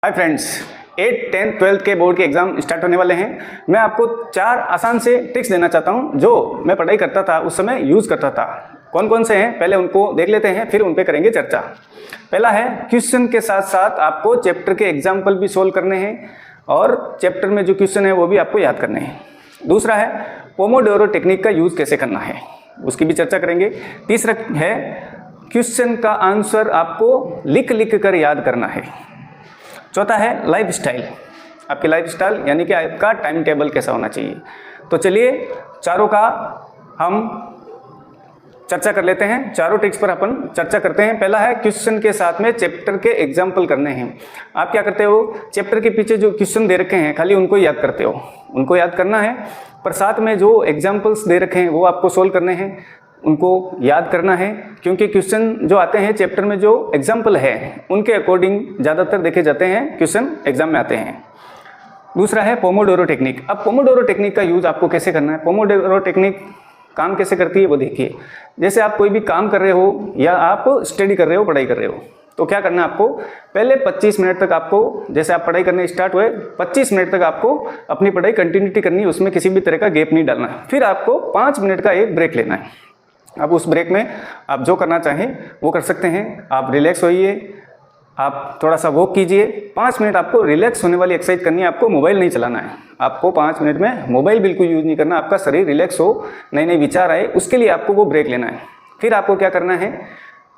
Hi friends, 8th, 10th, 12th के board के exam start होने वाले हैं। मैं आपको 4 आसान से ट्रिक्स देना चाहता हूं जो मैं पढ़ाई करता था उस समय यूज़ करता था। कौन कौन से हैं पहले उनको देख लेते हैं, फिर उन पे करेंगे चर्चा। पहला है, क्वेश्चन के साथ साथ आपको चैप्टर के एग्जाम्पल भी सोल्व करने हैं और चैप्टर में जो क्वेश्चन है वो भी आपको याद करने हैं। दूसरा है, पोमोडोरो टेक्निक का यूज़ कैसे करना है, उसकी भी चर्चा करेंगे। तीसरा है, क्वेश्चन का आंसर आपको लिख कर याद करना है। चौथा है, लाइफ स्टाइल, आपकी लाइफ स्टाइल यानी कि आपका टाइम टेबल कैसा होना चाहिए। तो चलिए चारों का हम चर्चा कर लेते हैं, चारों ट्रिक्स पर अपन चर्चा करते हैं। पहला है, क्वेश्चन के साथ में चैप्टर के एग्जाम्पल करने हैं। आप क्या करते हो, चैप्टर के पीछे जो क्वेश्चन दे रखे हैं खाली उनको याद करते हो, उनको याद करना है, पर साथ में जो एग्जाम्पल्स दे रखे हैं वो आपको सोल्व करने हैं, उनको याद करना है। क्योंकि क्वेश्चन जो आते हैं चैप्टर में जो एग्जाम्पल है उनके अकॉर्डिंग ज़्यादातर देखे जाते हैं क्वेश्चन एग्जाम में आते हैं। दूसरा है, पोमोडोरो टेक्निक। अब पोमोडोरो टेक्निक का यूज़ आपको कैसे करना है, पोमोडोरो टेक्निक काम कैसे करती है वो देखिए। जैसे आप कोई भी काम कर रहे हो या आप स्टडी कर रहे हो, पढ़ाई कर रहे हो, तो क्या करना है आपको, पहले 25 मिनट तक आपको, जैसे आप पढ़ाई करने स्टार्ट हुए 25 मिनट तक आपको अपनी पढ़ाई कंटिन्यूटी करनी है, उसमें किसी भी तरह का गैप नहीं डालना है। फिर आपको 5 मिनट का एक ब्रेक लेना है। अब उस ब्रेक में आप जो करना चाहें वो कर सकते हैं। आप रिलैक्स होइए, आप थोड़ा सा वॉक कीजिए। 5 मिनट आपको रिलैक्स होने वाली एक्सरसाइज करनी है। आपको मोबाइल नहीं चलाना है, आपको 5 मिनट में मोबाइल बिल्कुल यूज़ नहीं करना। आपका शरीर रिलैक्स हो, नए नए विचार आए, उसके लिए आपको वो ब्रेक लेना है। फिर आपको क्या करना है,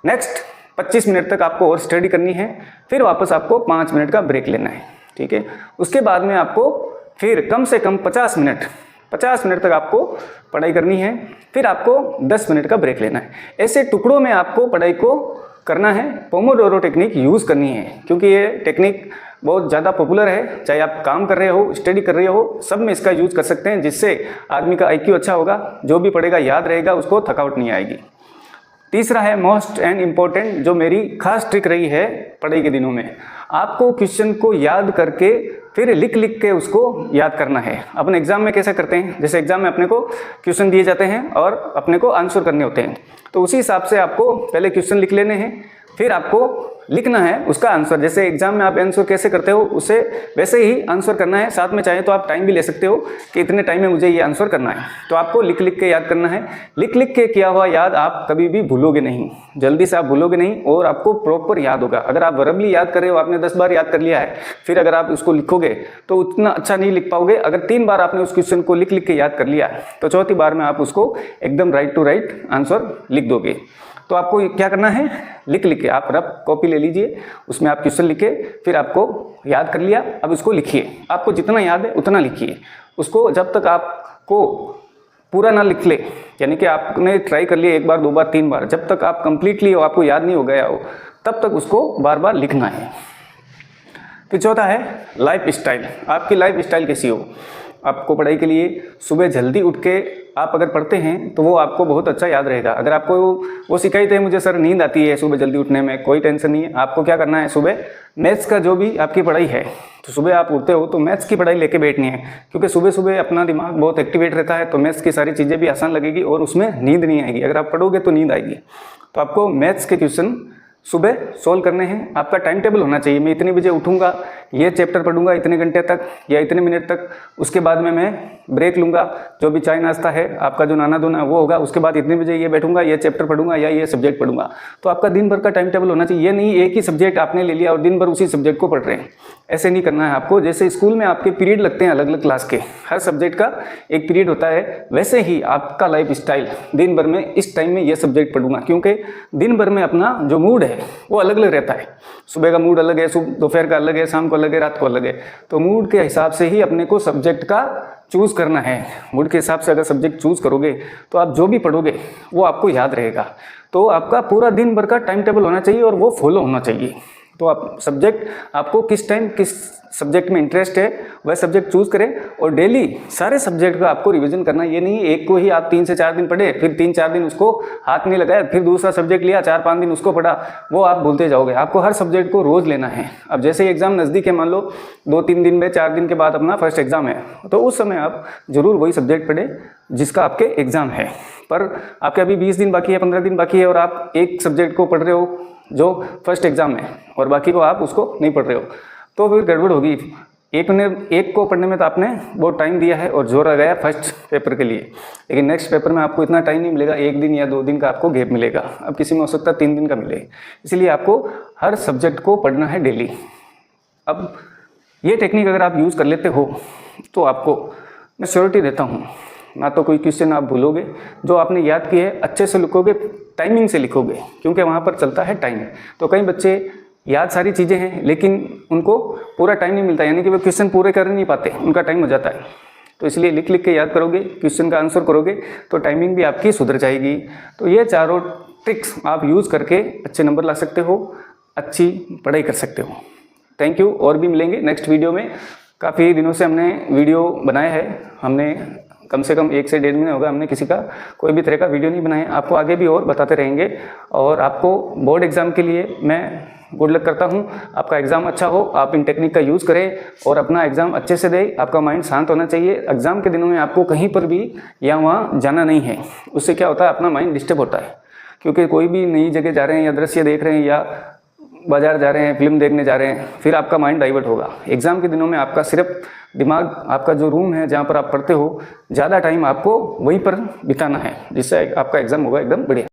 नेक्स्ट 25 मिनट तक आपको और स्टडी करनी है। फिर वापस आपको 5 मिनट का ब्रेक लेना है, ठीक है। उसके बाद में आपको फिर कम से कम 50 मिनट तक आपको पढ़ाई करनी है। फिर आपको 10 मिनट का ब्रेक लेना है। ऐसे टुकड़ों में आपको पढ़ाई को करना है, पोमोडोरो टेक्निक यूज़ करनी है। क्योंकि ये टेक्निक बहुत ज़्यादा पॉपुलर है, चाहे आप काम कर रहे हो, स्टडी कर रहे हो, सब में इसका यूज़ कर सकते हैं, जिससे आदमी का IQ अच्छा होगा, जो भी पढ़ेगा याद रहेगा, उसको थकावट नहीं आएगी। तीसरा है, मोस्ट एंड इम्पोर्टेंट, जो मेरी खास ट्रिक रही है पढ़ाई के दिनों में, आपको क्वेश्चन को याद करके फिर लिख के उसको याद करना है। अपन एग्जाम में कैसे करते हैं, जैसे एग्जाम में अपने को क्वेश्चन दिए जाते हैं और अपने को आंसर करने होते हैं, तो उसी हिसाब से आपको पहले क्वेश्चन लिख लेने हैं, फिर आपको लिखना है उसका आंसर। जैसे एग्जाम में आप आंसर कैसे करते हो उसे वैसे ही आंसर करना है। साथ में चाहे तो आप टाइम भी ले सकते हो कि इतने टाइम में मुझे ये आंसर करना है, तो आपको लिख के याद करना है। लिख के किया हुआ याद आप कभी भी भूलोगे नहीं, जल्दी से आप भूलोगे नहीं और आपको प्रॉपर याद होगा। अगर आप वर्बली याद कर रहे हो, आपने 10 बार याद कर लिया है, फिर अगर आप उसको लिखोगे तो उतना अच्छा नहीं लिख पाओगे। अगर 3 बार आपने उस क्वेश्चन को लिख के याद कर लिया तो चौथी बार में आप उसको एकदम राइट टू राइट आंसर लिख दोगे। तो आपको क्या करना है, लिख के आप रफ कॉपी ले लीजिए, उसमें आप क्वेश्चन लिखे, फिर आपको याद कर लिया, अब उसको लिखिए। आपको जितना याद है उतना लिखिए उसको, जब तक आपको पूरा ना लिख ले, यानी कि आपने ट्राई कर लिया 1 बार 2 बार 3 बार, जब तक आप कंप्लीटली आपको याद नहीं हो गया हो तब तक उसको बार बार लिखना है। फिर चौथा है, लाइफ स्टाइल। आपकी लाइफ स्टाइल कैसी हो, आपको पढ़ाई के लिए सुबह जल्दी उठ के आप अगर पढ़ते हैं तो वो आपको बहुत अच्छा याद रहेगा। अगर आपको वो शिकायत है, मुझे सर नींद आती है सुबह जल्दी उठने में, कोई टेंशन नहीं है। आपको क्या करना है, सुबह मैथ्स का जो भी आपकी पढ़ाई है, तो सुबह आप उठते हो तो मैथ्स की पढ़ाई लेके बैठनी है, क्योंकि सुबह सुबह अपना दिमाग बहुत एक्टिवेट रहता है, तो मैथ्स की सारी चीज़ें भी आसान लगेगी और उसमें नींद नहीं आएगी। अगर आप पढ़ोगे तो नींद आएगी। तो आपको मैथ्स के क्वेश्चन सुबह सोल्व करने हैं। आपका टाइम टेबल होना चाहिए, मैं इतने बजे उठूंगा, ये चैप्टर पढ़ूंगा इतने घंटे तक या इतने मिनट तक, उसके बाद में मैं ब्रेक लूँगा, जो भी चाय नाश्ता है आपका जो नाना धोना वो होगा, उसके बाद इतने बजे ये बैठूंगा, ये चैप्टर पढ़ूंगा या ये सब्जेक्ट पढ़ूंगा। तो आपका दिन भर का टाइम टेबल होना चाहिए। ये नहीं एक ही सब्जेक्ट आपने ले लिया और दिन भर उसी सब्जेक्ट को पढ़ रहे हैं, ऐसे नहीं करना है आपको। जैसे स्कूल में आपके पीरियड लगते हैं अलग अलग क्लास के, हर सब्जेक्ट का एक पीरियड होता है, वैसे ही आपका लाइफ स्टाइल दिन भर में इस टाइम में ये सब्जेक्ट पढ़ूंगा, क्योंकि दिन भर में अपना जो मूड है वो अलग अलग रहता है। सुबह का मूड अलग है, दोपहर का अलग है, शाम को अलग है, रात को अलग है। तो मूड के हिसाब से ही अपने को सब्जेक्ट का चूज़ करना है। मूड के हिसाब से अगर सब्जेक्ट चूज़ करोगे तो आप जो भी पढ़ोगे वो आपको याद रहेगा। तो आपका पूरा दिन भर का टाइम टेबल होना चाहिए और वो फॉलो होना चाहिए। तो आप सब्जेक्ट, आपको किस टाइम किस सब्जेक्ट में इंटरेस्ट है वह सब्जेक्ट चूज़ करें और डेली सारे सब्जेक्ट का आपको रिवीजन करना। ये नहीं एक को ही आप 3 से 4 दिन पढ़े, फिर 3-4 दिन उसको हाथ नहीं लगाया, फिर दूसरा सब्जेक्ट लिया 4-5 दिन उसको पढ़ा, वो आप भूलते जाओगे। आपको हर सब्जेक्ट को रोज़ लेना है। अब जैसे एग्जाम नज़दीक है, मान लो 2-3 दिन में, 4 दिन के बाद अपना फर्स्ट एग्जाम है, तो उस समय आप जरूर वही सब्जेक्ट पढ़े जिसका आपके एग्जाम है। पर आपके अभी 20 दिन बाकी है, 15 दिन बाकी है और आप एक सब्जेक्ट को पढ़ रहे हो जो फर्स्ट एग्जाम है और बाकी को आप उसको नहीं पढ़ रहे हो, तो फिर गड़बड़ होगी। एक को पढ़ने में तो आपने बहुत टाइम दिया है और जोर लगाया फर्स्ट पेपर के लिए, लेकिन नेक्स्ट पेपर में आपको इतना टाइम नहीं मिलेगा, 1 दिन या 2 दिन का आपको गैप मिलेगा। अब किसी में हो सकता है 3 दिन का मिले, इसलिए आपको हर सब्जेक्ट को पढ़ना है डेली। अब ये टेक्निक अगर आप यूज़ कर लेते हो तो आपको मैं श्योरिटी देता हूँ, ना तो कोई क्वेश्चन आप भूलोगे, जो आपने याद किए है अच्छे से लिखोगे, टाइमिंग से लिखोगे, क्योंकि वहाँ पर चलता है टाइम। तो कई बच्चे याद सारी चीज़ें हैं लेकिन उनको पूरा टाइम नहीं मिलता, यानी कि वो क्वेश्चन पूरे कर नहीं पाते, उनका टाइम हो जाता है। तो इसलिए लिख लिख के याद करोगे, क्वेश्चन का आंसर करोगे तो टाइमिंग भी आपकी सुधर जाएगी। तो ये चारों ट्रिक्स आप यूज़ करके अच्छे नंबर ला सकते हो, अच्छी पढ़ाई कर सकते हो। थैंक यू, और भी मिलेंगे नेक्स्ट वीडियो में। काफ़ी दिनों से हमने वीडियो बनाया है, हमने कम से कम 1 से 1.5 महीने होगा हमने किसी का कोई भी तरह का वीडियो नहीं बनाया। आपको आगे भी और बताते रहेंगे, और आपको बोर्ड एग्ज़ाम के लिए मैं गुड लक करता हूं। आपका एग्ज़ाम अच्छा हो, आप इन टेक्निक का यूज़ करें और अपना एग्ज़ाम अच्छे से दें। आपका माइंड शांत होना चाहिए। एग्ज़ाम के दिनों में आपको कहीं पर भी या वहाँ जाना नहीं है, उससे क्या होता है अपना माइंड डिस्टर्ब होता है, क्योंकि कोई भी नई जगह जा रहे हैं या दृश्य देख रहे हैं या बाजार जा रहे हैं, फिल्म देखने जा रहे हैं, फिर आपका माइंड डाइवर्ट होगा। एग्ज़ाम के दिनों में आपका सिर्फ दिमाग, आपका जो रूम है जहाँ पर आप पढ़ते हो, ज़्यादा टाइम आपको वहीं पर बिताना है, जिससे आपका एग्ज़ाम होगा एकदम बढ़िया।